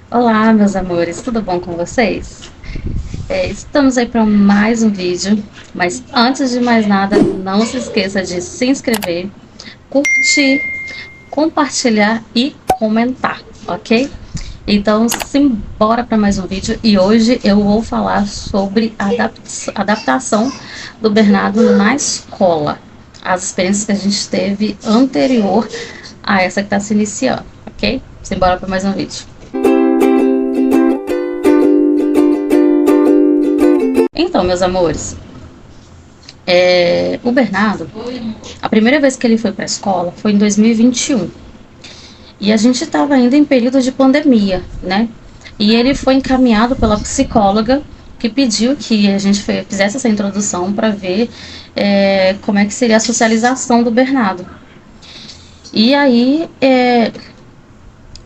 Olá, meus amores, tudo bom com vocês? Estamos aí para mais um vídeo, mas antes de mais nada, não se esqueça de se inscrever, curtir, compartilhar e comentar, ok? Então, simbora para mais um vídeo e hoje eu vou falar sobre a adaptação do Bernardo na escola, as experiências que a gente teve anterior a essa que está se iniciando, ok? Simbora para mais um vídeo. Então, meus amores, o Bernardo, a primeira vez que ele foi para a escola foi em 2021. E a gente estava ainda em período de pandemia, né? E ele foi encaminhado pela psicóloga que pediu que a gente fizesse essa introdução para ver como é que seria a socialização do Bernardo. E aí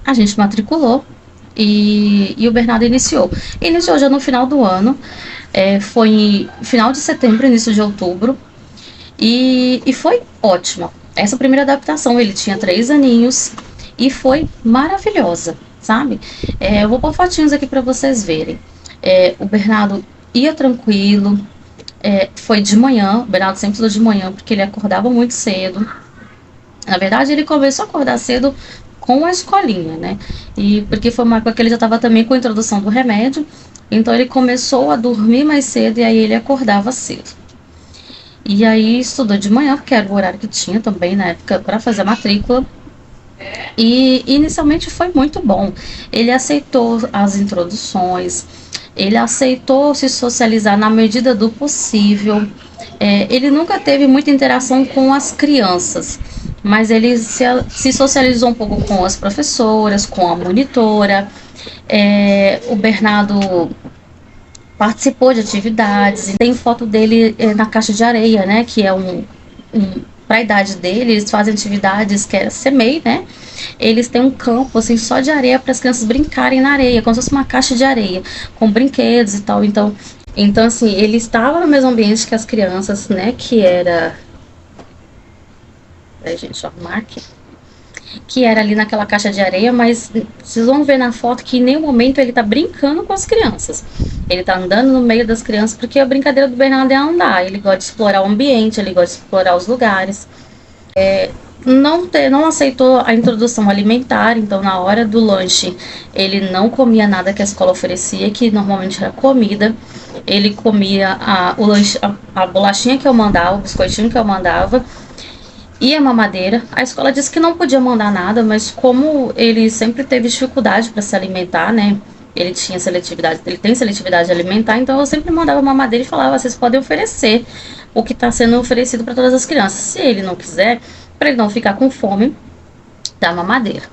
a gente matriculou e o Bernardo iniciou. Iniciou já no final do ano, foi final de setembro, início de outubro, e foi ótima. Essa primeira adaptação, ele tinha 3 aninhos e foi maravilhosa, sabe? Eu vou pôr fotinhos aqui para vocês verem. O Bernardo ia tranquilo, foi de manhã, o Bernardo sempre estudou de manhã porque ele acordava muito cedo. Na verdade, ele começou a acordar cedo com a escolinha, né? E porque foi uma época que ele já estava também com a introdução do remédio, então ele começou a dormir mais cedo e aí ele acordava cedo. E aí estudou de manhã, porque era o horário que tinha também na época para fazer a matrícula. E inicialmente foi muito bom. Ele aceitou as introduções, ele aceitou se socializar na medida do possível. Ele nunca teve muita interação com as crianças, mas ele se socializou um pouco com as professoras, com a monitora. O Bernardo participou de atividades, tem foto dele na caixa de areia, né, que é para a idade dele, eles fazem atividades que é CMEI, né, eles têm um campo assim só de areia para as crianças brincarem na areia, como se fosse uma caixa de areia, com brinquedos e tal, então assim, ele estava no mesmo ambiente que as crianças, né, que era... Peraí, gente, arrumar aqui. Que era ali naquela caixa de areia, mas vocês vão ver na foto que em nenhum momento ele tá brincando com as crianças. Ele tá andando no meio das crianças, porque a brincadeira do Bernardo é andar. Ele gosta de explorar o ambiente, ele gosta de explorar os lugares. Não aceitou a introdução alimentar, então na hora do lanche ele não comia nada que a escola oferecia, que normalmente era comida. Ele comia o lanche, a bolachinha que eu mandava, o biscoitinho que eu mandava, e a mamadeira. A escola disse que não podia mandar nada, mas como ele sempre teve dificuldade para se alimentar, né? Ele tem seletividade alimentar, então eu sempre mandava mamadeira e falava: vocês podem oferecer o que está sendo oferecido para todas as crianças. Se ele não quiser, para ele não ficar com fome, dá mamadeira.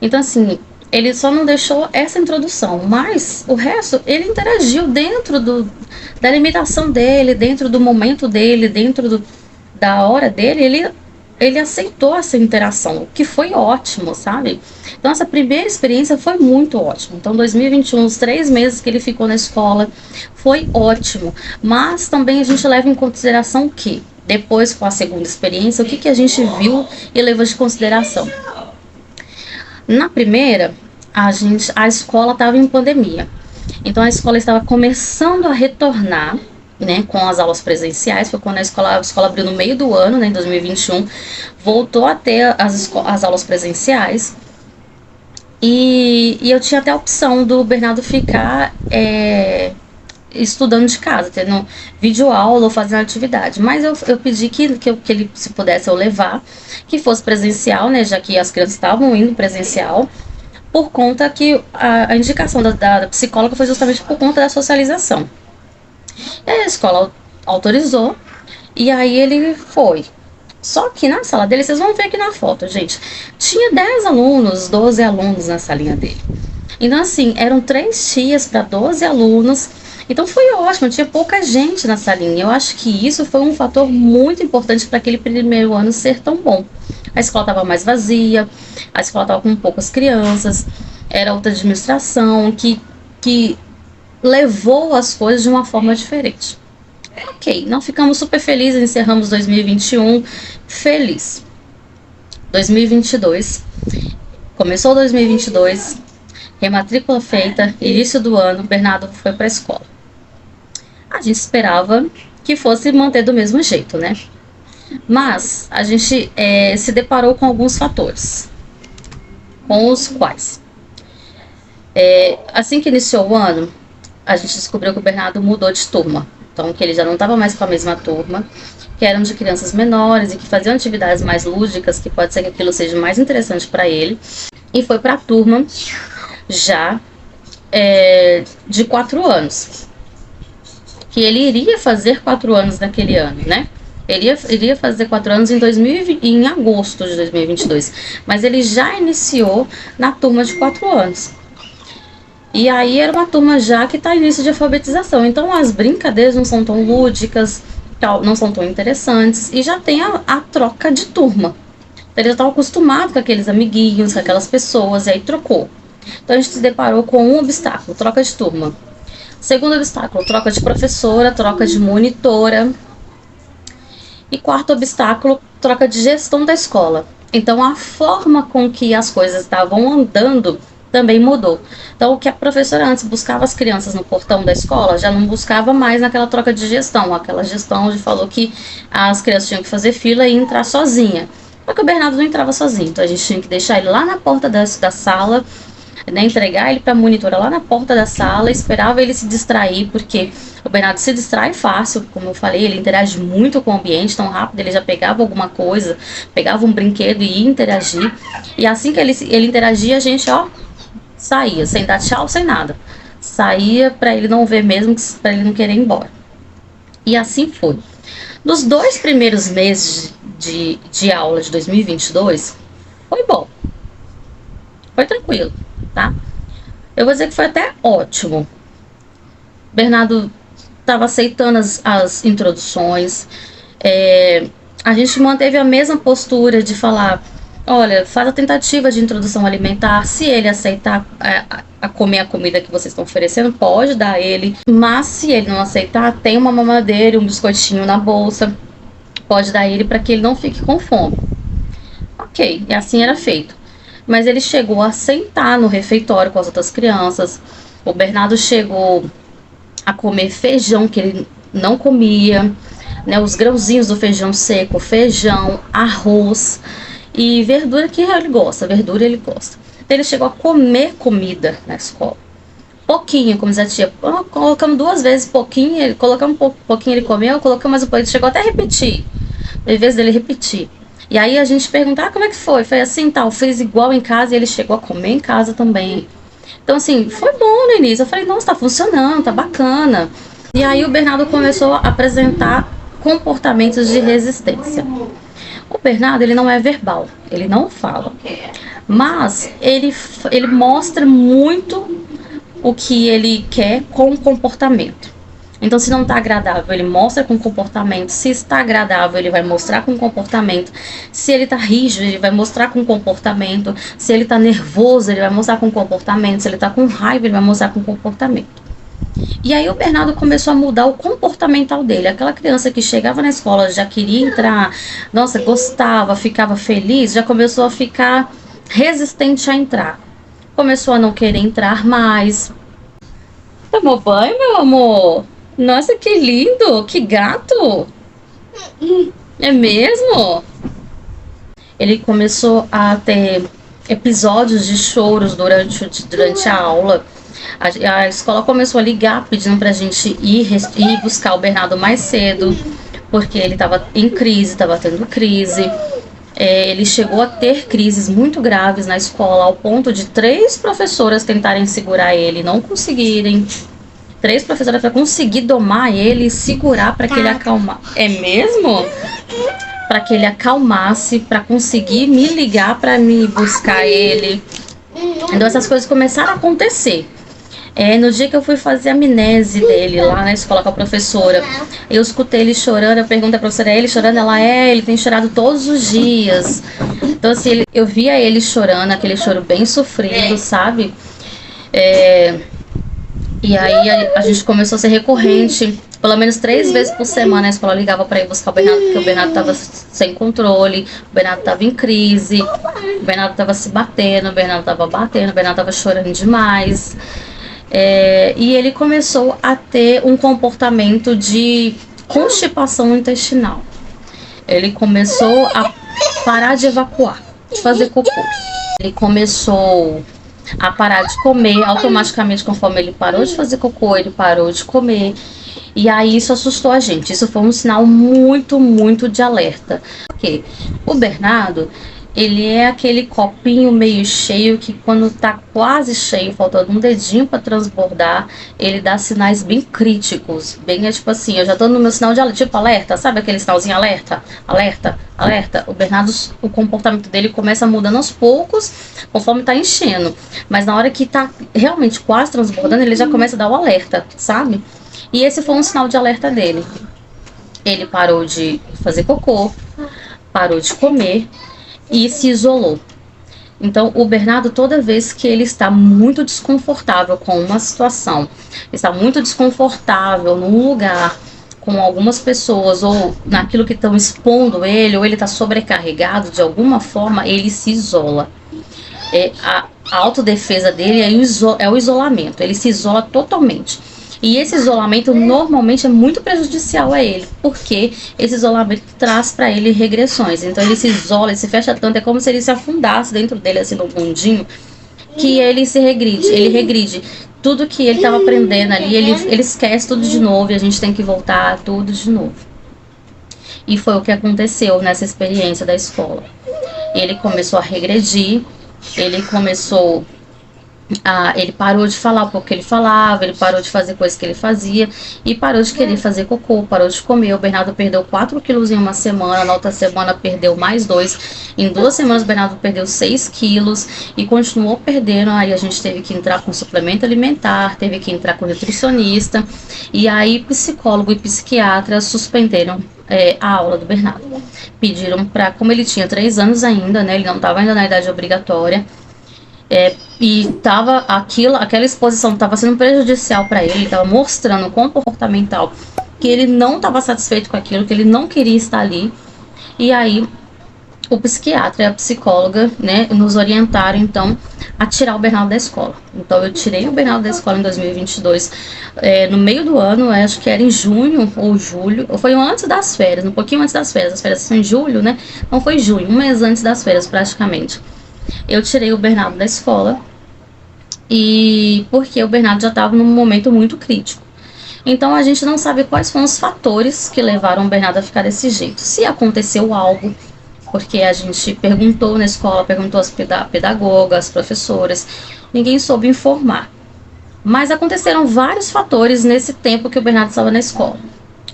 Então, assim, ele só não deixou essa introdução, mas o resto ele interagiu dentro da limitação dele, dentro do momento dele, da hora dele, ele aceitou essa interação, o que foi ótimo, sabe? Então, essa primeira experiência foi muito ótima. Então, 2021, os 3 meses que ele ficou na escola, foi ótimo. Mas também a gente leva em consideração que, depois, com a segunda experiência, o que a gente viu e levou de consideração? Na primeira, a escola estava em pandemia. Então, a escola estava começando a retornar, né, com as aulas presenciais. Foi quando a escola abriu no meio do ano, né, em 2021, voltou a ter as aulas presenciais, e eu tinha até a opção do Bernardo ficar estudando de casa, tendo videoaula ou fazendo atividade, mas eu pedi que ele, se pudesse, eu levar, que fosse presencial, né, já que as crianças estavam indo presencial, por conta que a indicação da psicóloga foi justamente por conta da socialização. E aí a escola autorizou, e aí ele foi. Só que na sala dele, vocês vão ver aqui na foto, gente, tinha 10 alunos, 12 alunos na salinha dele. Então, assim, eram 3 tias para 12 alunos. Então foi ótimo, tinha pouca gente na salinha. Eu acho que isso foi um fator muito importante para aquele primeiro ano ser tão bom. A escola estava mais vazia, a escola estava com poucas crianças, era outra administração que levou as coisas de uma forma diferente. Ok, não ficamos super felizes, encerramos 2021 feliz. 2022, começou 2022, rematrícula feita, início do ano, o Bernardo foi para a escola. A gente esperava que fosse manter do mesmo jeito, né? Mas a gente se deparou com alguns fatores, com os quais, assim que iniciou o ano, a gente descobriu que o Bernardo mudou de turma. Então, que ele já não estava mais com a mesma turma, que eram de crianças menores e que faziam atividades mais lúdicas, que pode ser que aquilo seja mais interessante para ele. E foi para a turma já de 4 anos. Que ele iria fazer 4 anos naquele ano, né? Ele iria fazer 4 anos em agosto de 2022. Mas ele já iniciou na turma de 4 anos. E aí era uma turma já que está em início de alfabetização. Então as brincadeiras não são tão lúdicas, não são tão interessantes. E já tem a troca de turma. Ele já estava acostumado com aqueles amiguinhos, com aquelas pessoas, e aí trocou. Então a gente se deparou com um obstáculo, troca de turma. Segundo obstáculo, troca de professora, troca de monitora. E quarto obstáculo, troca de gestão da escola. Então a forma com que as coisas estavam andando também mudou. Então o que a professora antes buscava as crianças no portão da escola, já não buscava mais naquela troca de gestão. Aquela gestão onde falou que as crianças tinham que fazer fila e entrar sozinha. Só que o Bernardo não entrava sozinho, então a gente tinha que deixar ele lá na porta da sala, né, entregar ele para a monitora lá na porta da sala, esperava ele se distrair, porque o Bernardo se distrai fácil, como eu falei, ele interage muito com o ambiente, tão rápido, ele já pegava alguma coisa, pegava um brinquedo e ia interagir, e assim que ele interagia, a gente, saía, sem dar tchau, sem nada, saía para ele não ver mesmo, para ele não querer ir embora. E assim foi. Nos 2 primeiros meses de aula de 2022, foi bom, foi tranquilo, tá? Eu vou dizer que foi até ótimo. Bernardo estava aceitando as introduções, a gente manteve a mesma postura de falar, olha, faz a tentativa de introdução alimentar, se ele aceitar a comer a comida que vocês estão oferecendo, pode dar a ele, mas se ele não aceitar, tem uma mamadeira e um biscoitinho na bolsa, pode dar a ele para que ele não fique com fome. Ok, e assim era feito. Mas ele chegou a sentar no refeitório com as outras crianças. O Bernardo chegou a comer feijão que ele não comia, né, os grãozinhos do feijão seco, feijão, arroz e verdura que ele gosta, verdura ele gosta. Então, ele chegou a comer comida na escola. Pouquinho, como diz a tia, colocamos 2 vezes pouquinho, ele colocamos pouquinho, ele comeu, colocamos mais um pouquinho, ele chegou até a repetir, em vez dele repetir. E aí a gente pergunta, como é que foi? Foi assim, tal, fez igual em casa e ele chegou a comer em casa também. Então assim, foi bom no início. Eu falei, nossa, tá funcionando, tá bacana. E aí o Bernardo começou a apresentar comportamentos de resistência. O Bernardo, ele não é verbal, ele não fala. Mas ele mostra muito o que ele quer com o comportamento. Então, se não está agradável, ele mostra com comportamento. Se está agradável, ele vai mostrar com comportamento. Se ele está rígido, ele vai mostrar com comportamento. Se ele está nervoso, ele vai mostrar com comportamento. Se ele está com raiva, ele vai mostrar com comportamento. E aí o Bernardo começou a mudar o comportamental dele. Aquela criança que chegava na escola, já queria entrar, nossa, gostava, ficava feliz, já começou a ficar resistente a entrar. Começou a não querer entrar mais. Tomou banho, meu amor? Nossa, que lindo! Que gato! É mesmo? Ele começou a ter episódios de choros durante a aula. A escola começou a ligar pedindo pra gente ir buscar o Bernardo mais cedo, porque ele estava em crise, estava tendo crise. Ele chegou a ter crises muito graves na escola, ao ponto de 3 professoras tentarem segurar ele, não conseguirem. 3 professoras para conseguir domar ele e segurar para que ele acalmasse. É mesmo? Para que ele acalmasse, para conseguir me ligar para me buscar ele. Então essas coisas começaram a acontecer. No dia que eu fui fazer a amnese dele lá na escola com a professora, eu escutei ele chorando, eu perguntei à professora, é ele chorando? Ele tem chorado todos os dias. Então assim, eu via ele chorando, aquele choro bem sofrido, sabe? E aí a gente começou a ser recorrente, pelo menos 3 vezes por semana a escola ligava para ir buscar o Bernardo, porque o Bernardo estava sem controle, o Bernardo estava em crise, o Bernardo estava se batendo, o Bernardo estava batendo, o Bernardo estava chorando demais. E ele começou a ter um comportamento de constipação intestinal. Ele começou a parar de evacuar, de fazer cocô. Ele começou a parar de comer automaticamente. Conforme ele parou de fazer cocô, ele parou de comer. E aí isso assustou a gente. Isso foi um sinal muito, muito de alerta. Porque o Bernardo, ele é aquele copinho meio cheio que quando tá quase cheio, faltando um dedinho para transbordar, ele dá sinais bem críticos. Bem, tipo assim, eu já tô no meu sinal de alerta, tipo alerta, sabe aquele sinalzinho alerta? Alerta, alerta. O Bernardo, o comportamento dele começa mudando aos poucos, conforme tá enchendo. Mas na hora que tá realmente quase transbordando, ele já começa a dar o alerta, sabe? E esse foi um sinal de alerta dele. Ele parou de fazer cocô, parou de comer e se isolou. Então, o Bernardo, toda vez que ele está muito desconfortável com uma situação, está muito desconfortável num lugar, com algumas pessoas, ou naquilo que estão expondo ele, ou ele está sobrecarregado de alguma forma, ele se isola. A autodefesa dele é o isolamento, ele se isola totalmente. E esse isolamento normalmente é muito prejudicial a ele, porque esse isolamento traz para ele regressões. Então ele se isola, ele se fecha tanto, é como se ele se afundasse dentro dele, assim, no mundinho, que ele regride. Tudo que ele estava aprendendo ali, ele esquece tudo de novo e a gente tem que voltar tudo de novo. E foi o que aconteceu nessa experiência da escola. Ele começou a regredir, ele parou de falar o que ele falava, ele parou de fazer coisas que ele fazia e parou de querer fazer cocô, parou de comer. O Bernardo perdeu 4 quilos em uma semana, na outra semana perdeu mais 2. Em 2 semanas o Bernardo perdeu 6 quilos e continuou perdendo. Aí a gente teve que entrar com suplemento alimentar, teve que entrar com nutricionista e aí psicólogo e psiquiatra suspenderam a aula do Bernardo. Pediram para, como ele tinha 3 anos ainda, né, ele não estava ainda na idade obrigatória, e aquela exposição estava sendo prejudicial para ele, estava mostrando um comportamental que ele não estava satisfeito com aquilo, que ele não queria estar ali. E aí o psiquiatra e a psicóloga, né, nos orientaram então a tirar o Bernardo da escola. Então eu tirei o Bernardo da escola em 2022, no meio do ano, acho que era em junho ou julho, ou foi antes das férias, um pouquinho antes das férias. As férias são em julho, né? Não, foi junho, um mês antes das férias praticamente. Eu tirei o Bernardo da escola, e porque o Bernardo já estava num momento muito crítico. Então a gente não sabe quais foram os fatores que levaram o Bernardo a ficar desse jeito. Se aconteceu algo, porque a gente perguntou na escola, perguntou às pedagogas, às professoras, ninguém soube informar. Mas aconteceram vários fatores nesse tempo que o Bernardo estava na escola.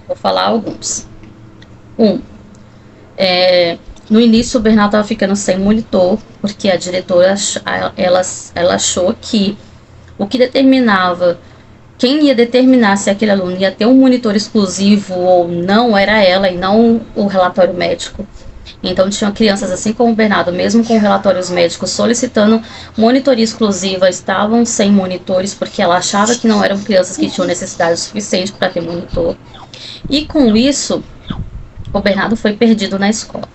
Vou falar alguns. No início o Bernardo estava ficando sem monitor, porque a diretora ela achou que o que determinava, quem ia determinar se aquele aluno ia ter um monitor exclusivo ou não, era ela e não o relatório médico. Então tinham crianças assim como o Bernardo, mesmo com relatórios médicos solicitando monitoria exclusiva, estavam sem monitores, porque ela achava que não eram crianças que tinham necessidade suficiente para ter monitor. E com isso, o Bernardo foi perdido na escola.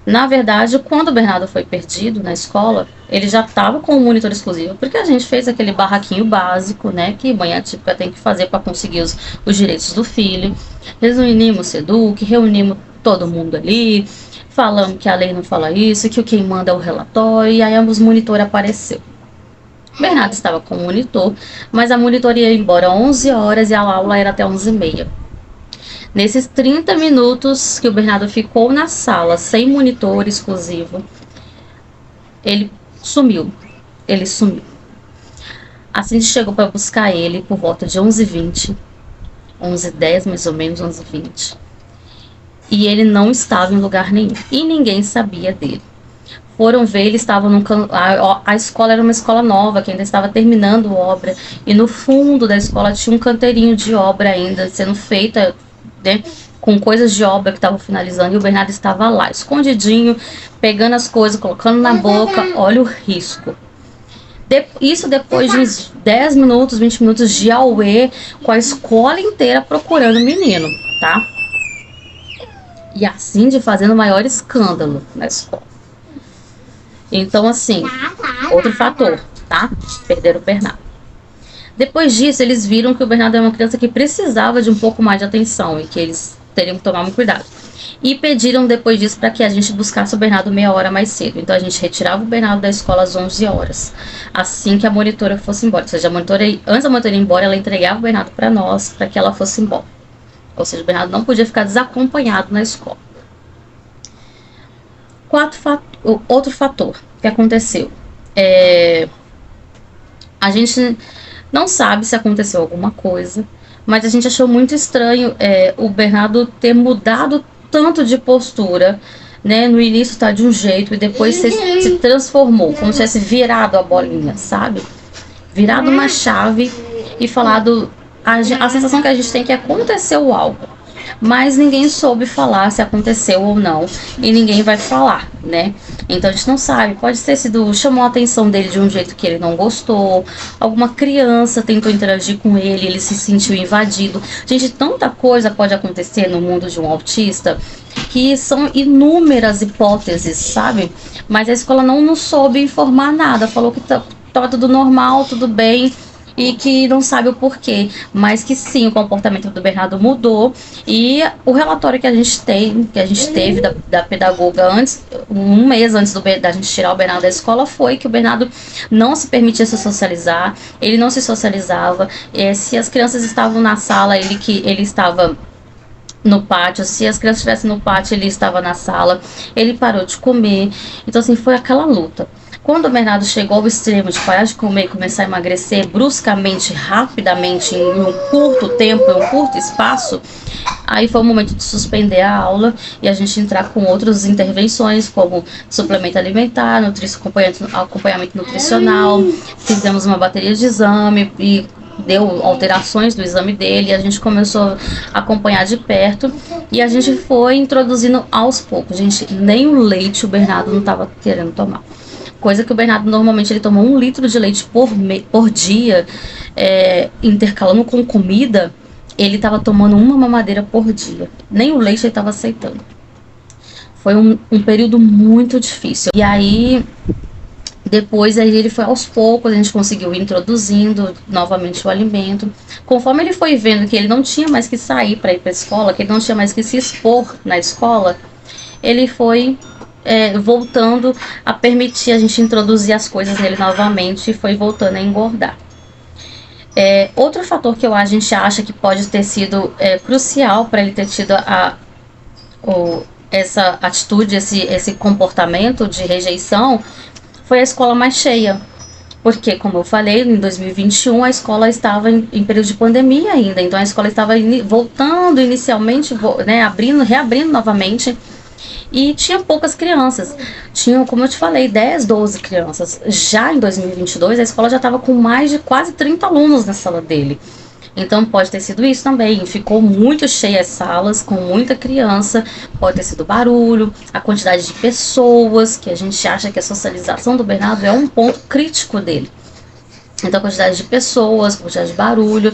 Na verdade, quando o Bernardo foi perdido na escola, ele já estava com um monitor exclusivo, porque a gente fez aquele barraquinho básico, né, que mãe atípica tem que fazer para conseguir os direitos do filho. Reunimos o SEDUC, reunimos todo mundo ali, falamos que a lei não fala isso, que quem manda é o relatório, e aí os monitor apareceu. O Bernardo estava com o monitor, mas a monitoria ia embora às 11 horas e a aula era até 11h30. Nesses 30 minutos que o Bernardo ficou na sala sem monitor exclusivo, ele sumiu. Assim chegou para buscar ele por volta de 11h20, 11h10 mais ou menos, 11h20. E ele não estava em lugar nenhum. E ninguém sabia dele. Foram ver, ele estava a escola era uma escola nova, que ainda estava terminando obra. E no fundo da escola tinha um canteirinho de obra ainda sendo feita, né, com coisas de obra que estavam finalizando, e o Bernardo estava lá, escondidinho, pegando as coisas, colocando na boca. Olha o risco. Isso depois de uns 10 minutos, 20 minutos de auê, com a escola inteira procurando o menino, tá? E assim de fazendo o maior escândalo na escola. Então, assim, outro fator, tá? Perderam o Bernardo. Depois disso, eles viram que o Bernardo é uma criança que precisava de um pouco mais de atenção e que eles teriam que tomar muito cuidado. E pediram depois disso para que a gente buscasse o Bernardo meia hora mais cedo. Então a gente retirava o Bernardo da escola às 11 horas, assim que a monitora fosse embora. Ou seja, antes da monitora ir embora, ela entregava o Bernardo para nós, para que ela fosse embora. Ou seja, o Bernardo não podia ficar desacompanhado na escola. Outro fator que aconteceu. A gente não sabe se aconteceu alguma coisa, mas a gente achou muito estranho o Bernardo ter mudado tanto de postura, né? No início tá de um jeito e depois se transformou, como se tivesse virado a bolinha, sabe? Virado uma chave e falado... A sensação que a gente tem é que aconteceu algo, mas ninguém soube falar se aconteceu ou não, e ninguém vai falar, né? Então a gente não sabe, pode ter sido, chamou a atenção dele de um jeito que ele não gostou, alguma criança tentou interagir com ele, ele se sentiu invadido. Gente, tanta coisa pode acontecer no mundo de um autista, que são inúmeras hipóteses, sabe? Mas a escola não soube informar nada, falou que tava tudo normal, tudo bem, e que não sabe o porquê, mas que sim, o comportamento do Bernardo mudou. E o relatório que a gente teve da pedagoga antes, um mês antes da gente tirar o Bernardo da escola, foi que o Bernardo não se permitia se socializar, ele não se socializava, se as crianças estavam na sala, ele estava no pátio, se as crianças estivessem no pátio, ele estava na sala, ele parou de comer. Então assim, foi aquela luta. Quando o Bernardo chegou ao extremo de parar de comer e começar a emagrecer bruscamente, rapidamente, em um curto tempo, em um curto espaço, aí foi o momento de suspender a aula e a gente entrar com outras intervenções, como suplemento alimentar, acompanhamento nutricional, fizemos uma bateria de exame e deu alterações do exame dele, e a gente começou a acompanhar de perto e a gente foi introduzindo aos poucos. Gente, nem o leite o Bernardo não estava querendo tomar. Coisa que o Bernardo normalmente ele toma 1 litro de leite por dia, intercalando com comida, ele estava tomando uma mamadeira por dia. Nem o leite ele estava aceitando. Foi um período muito difícil. E aí, depois aí ele foi aos poucos, a gente conseguiu ir introduzindo novamente o alimento. Conforme ele foi vendo que ele não tinha mais que sair para ir para a escola, que ele não tinha mais que se expor na escola, ele foi... voltando a permitir a gente introduzir as coisas nele novamente, e foi voltando a engordar. Outro fator que a gente acha que pode ter sido crucial para ele ter tido essa atitude, esse comportamento de rejeição, foi a escola mais cheia. Porque, como eu falei, em 2021 a escola estava em período de pandemia ainda, então a escola estava voltando inicialmente, né, reabrindo novamente. E tinha poucas crianças, tinham, como eu te falei, 10, 12 crianças. Já em 2022, a escola já estava com mais de quase 30 alunos na sala dele. Então pode ter sido isso também, ficou muito cheia as salas, com muita criança, pode ter sido barulho, a quantidade de pessoas, que a gente acha que a socialização do Bernardo é um ponto crítico dele. Então a quantidade de pessoas, a quantidade de barulho.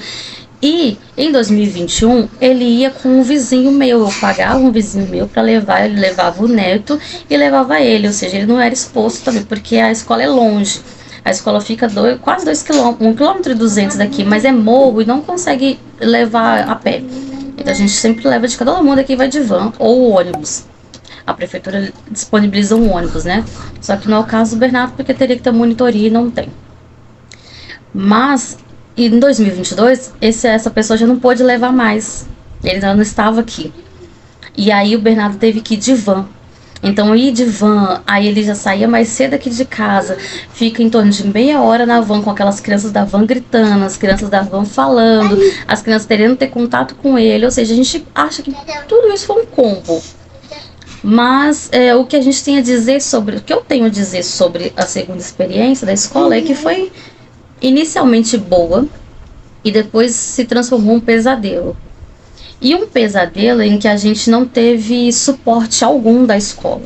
E em 2021 ele ia com um vizinho meu, eu pagava um vizinho meu para levar, ele levava o neto e levava ele, ou seja, ele não era exposto também, porque a escola é longe, a escola fica quase 2 km, 1,2 km daqui, mas é morro e não consegue levar a pé, então a gente sempre leva de cada mundo aqui, vai de van ou ônibus, a prefeitura disponibiliza um ônibus, né, só que não é o caso do Bernardo, porque teria que ter monitoria e não tem. Mas em 2022, essa pessoa já não pôde levar mais. Ele já não estava aqui. E aí o Bernardo teve que ir de van. Então ir de van, aí ele já saía mais cedo aqui de casa. Fica em torno de meia hora na van com aquelas crianças da van gritando, as crianças da van falando, as crianças querendo ter contato com ele. Ou seja, a gente acha que tudo isso foi um combo. Mas o que a gente tem a dizer o que eu tenho a dizer sobre a segunda experiência da escola é que foi inicialmente boa e depois se transformou em um pesadelo. E um pesadelo em que a gente não teve suporte algum da escola.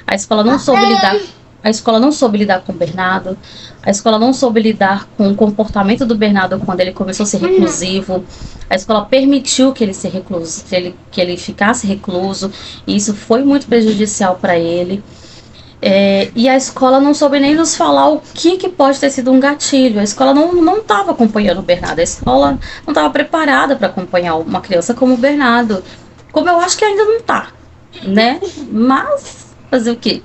A escola não soube lidar A escola não soube lidar com o Bernardo, a escola não soube lidar com o comportamento do Bernardo quando ele começou a ser reclusivo, a escola permitiu que ele se recluso, que ele ficasse recluso, e isso foi muito prejudicial para ele. E a escola não soube nem nos falar o que pode ter sido um gatilho. A escola não estava acompanhando o Bernardo, a escola não estava preparada para acompanhar uma criança como o Bernardo, como eu acho que ainda não está, né? Mas fazer o quê?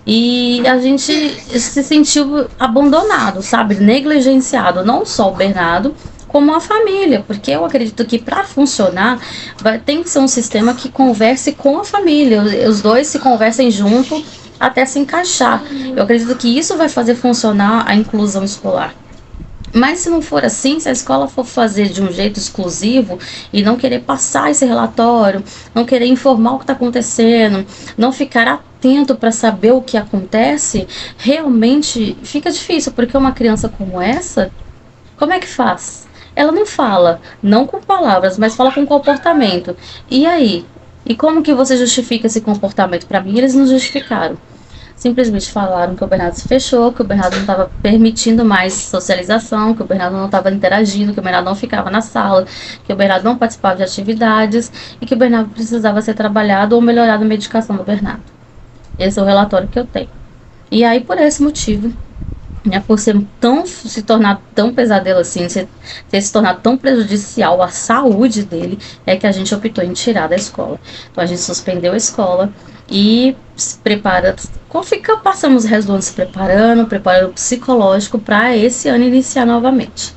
E a gente se sentiu abandonado, sabe? Negligenciado, não só o Bernardo, como a família, porque eu acredito que para funcionar tem que ser um sistema que converse com a família, os dois se conversem junto até se encaixar. Eu acredito que isso vai fazer funcionar a inclusão escolar. Mas se não for assim, se a escola for fazer de um jeito exclusivo e não querer passar esse relatório, não querer informar o que está acontecendo, não ficar atento para saber o que acontece, realmente fica difícil, porque uma criança como essa, como é que faz? Ela não fala, não com palavras, mas fala com comportamento. E aí? E como que você justifica esse comportamento? Para mim, eles não justificaram. Simplesmente falaram que o Bernardo se fechou, que o Bernardo não estava permitindo mais socialização, que o Bernardo não estava interagindo, que o Bernardo não ficava na sala, que o Bernardo não participava de atividades e que o Bernardo precisava ser trabalhado ou melhorado a medicação do Bernardo. Esse é o relatório que eu tenho. E aí, por esse motivo, por se tornar tão pesadelo assim, ter se tornado tão prejudicial à saúde dele, é que a gente optou em tirar da escola. Então a gente suspendeu a escola e se prepara, passamos o resto do ano se preparando o psicológico para esse ano iniciar novamente.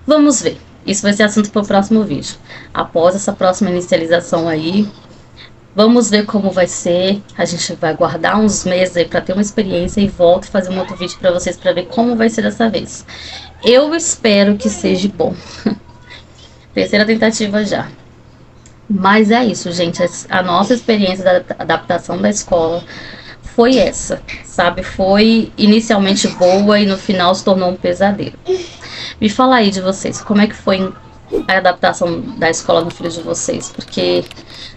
Vamos ver, isso vai ser assunto para o próximo vídeo. Após essa próxima inicialização aí, vamos ver como vai ser. A gente vai guardar uns meses aí para ter uma experiência e volto a fazer um outro vídeo para vocês para ver como vai ser dessa vez. Eu espero que seja bom. Terceira tentativa já. Mas é isso, gente. A nossa experiência da adaptação da escola foi essa, sabe? Foi inicialmente boa e no final se tornou um pesadelo. Me fala aí de vocês, como é que foi a adaptação da escola no filho de vocês? Porque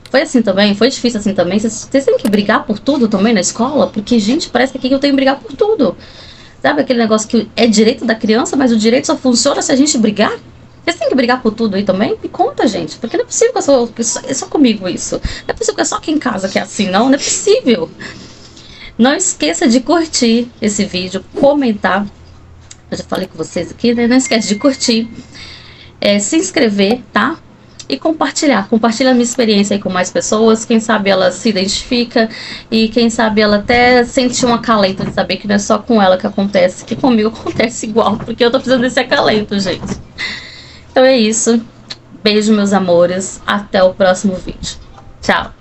foi assim também? Foi difícil assim também? Vocês têm que brigar por tudo também na escola? Porque, gente, parece que aqui eu tenho que brigar por tudo. Sabe aquele negócio que é direito da criança, mas o direito só funciona se a gente brigar? Vocês têm que brigar por tudo aí também? Me conta, gente. Porque não é possível que é só comigo isso. Não é possível que é só aqui em casa que é assim, não. Não é possível. Não esqueça de curtir esse vídeo, comentar. Eu já falei com vocês aqui, né? Não esquece de curtir. Se inscrever, tá? E compartilhar. Compartilha a minha experiência aí com mais pessoas. Quem sabe ela se identifica e quem sabe ela até sente um acalento de saber que não é só com ela que acontece, que comigo acontece igual, porque eu tô precisando desse acalento, gente. Então é isso. Beijo, meus amores. Até o próximo vídeo. Tchau.